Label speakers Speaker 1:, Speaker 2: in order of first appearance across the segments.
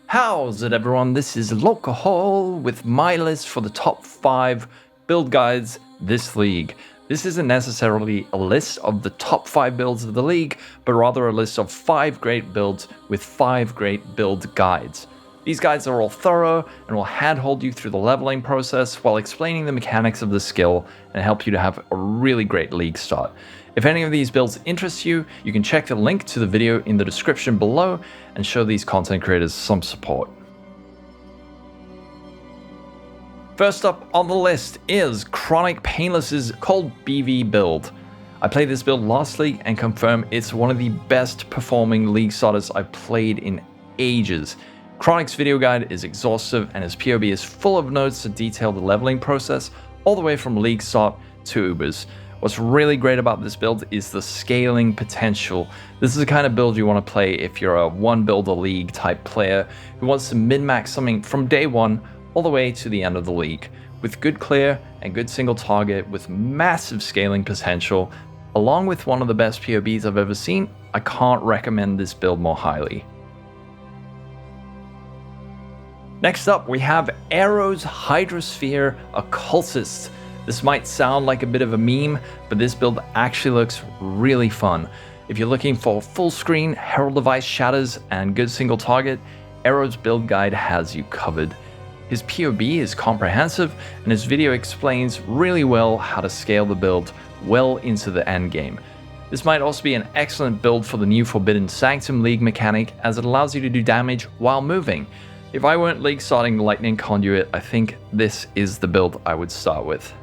Speaker 1: How's it everyone, this is Lolcohol with my list for the top 5 build guides this league. This isn't necessarily a list of the top 5 builds of the league, but rather a list of 5 great builds with 5 great build guides. These guides are all thorough and will handhold you through the leveling process while explaining the mechanics of the skill and help you to have a really great league start. If any of these builds interest you, you can check the link to the video in the description below and show these content creators some support. First up on the list is Chronic Painless's Cold BV build. I played this build last league and confirm it's one of the best performing league starters I've played in ages. Chronic's video guide is exhaustive and his POB is full of notes to detail the leveling process all the way from league start to Ubers. What's really great about this build is the scaling potential. This is the kind of build you want to play if you're a one build a league type player who wants to min-max something from day one all the way to the end of the league. With good clear and good single target with massive scaling potential, along with one of the best POBs I've ever seen, I can't recommend this build more highly. Next up, we have Arrow's Hydrosphere Occultist. This might sound like a bit of a meme, but this build actually looks really fun. If you're looking for full screen, Herald of Ice shatters, and good single target, Arrow's build guide has you covered. His POB is comprehensive, and his video explains really well how to scale the build well into the end game. This might also be an excellent build for the new Forbidden Sanctum league mechanic, as it allows you to do damage while moving. If I weren't league starting Lightning Conduit, I think this is the build I would start with.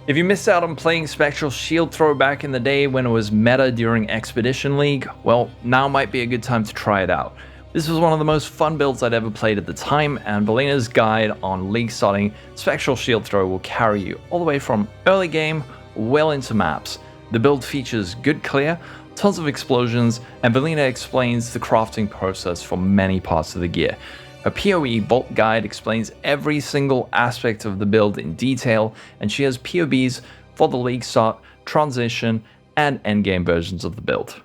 Speaker 1: If you missed out on playing Spectral Shield Throw back in the day when it was meta during Expedition League, well, now might be a good time to try it out. This was one of the most fun builds I'd ever played at the time, and Velyna's guide on league starting Spectral Shield Throw will carry you all the way from early game well into maps. The build features good clear, tons of explosions, and Velyna explains the crafting process for many parts of the gear. Her PoE Vault guide explains every single aspect of the build in detail, and she has POBs for the league start, transition, and endgame versions of the build.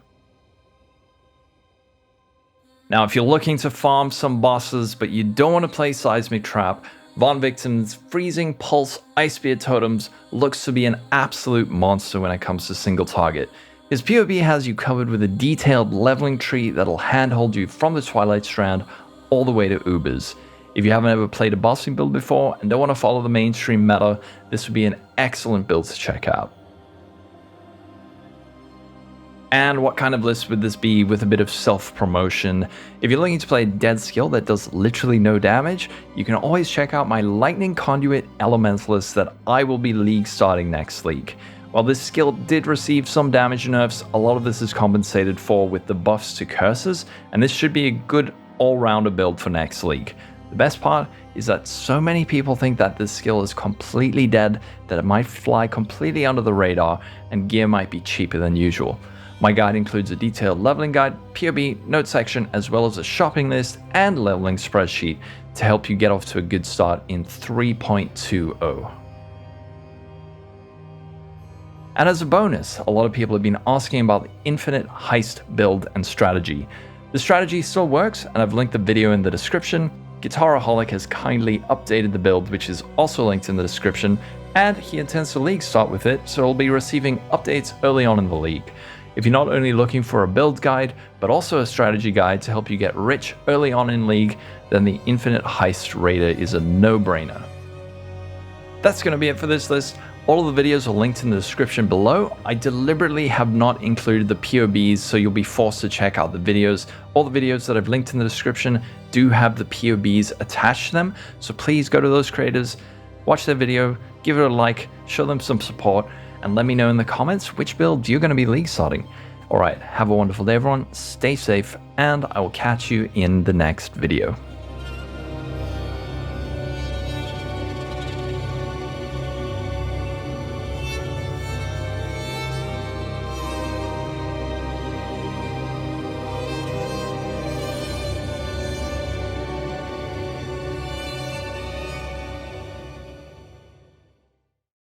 Speaker 1: Now, if you're looking to farm some bosses, but you don't want to play Seismic Trap, Von Vikton's Freezing Pulse Icebeard Totems looks to be an absolute monster when it comes to single target. His POB has you covered with a detailed leveling tree that'll handhold you from the Twilight Strand all the way to Ubers. If you haven't ever played a bossing build before and don't want to follow the mainstream meta, this would be an excellent build to check out. And what kind of list would this be with a bit of self-promotion? If you're looking to play a dead skill that does literally no damage, you can always check out my Lightning Conduit Elementalist that I will be league starting next league. While this skill did receive some damage nerfs, a lot of this is compensated for with the buffs to curses, and this should be a good all-rounder build for next league. The best part is that so many people think that this skill is completely dead that it might fly completely under the radar and gear might be cheaper than usual. My guide includes a detailed leveling guide, POB, note section, as well as a shopping list and leveling spreadsheet to help you get off to a good start in 3.20. And as a bonus, a lot of people have been asking about the infinite heist build and strategy. The strategy still works, and I've linked the video in the description. Guitaraholic has kindly updated the build, which is also linked in the description, and he intends to league start with it, so he'll be receiving updates early on in the league. If you're not only looking for a build guide, but also a strategy guide to help you get rich early on in league, then the Infinite Heist Raider is a no-brainer. That's going to be it for this list. All of the videos are linked in the description below. I deliberately have not included the POBs, so you'll be forced to check out the videos. All the videos that I've linked in the description do have the POBs attached to them, so please go to those creators, watch their video, give it a like, show them some support, and let me know in the comments which build you're going to be league starting. Alright, have a wonderful day everyone, stay safe, and I will catch you in the next video.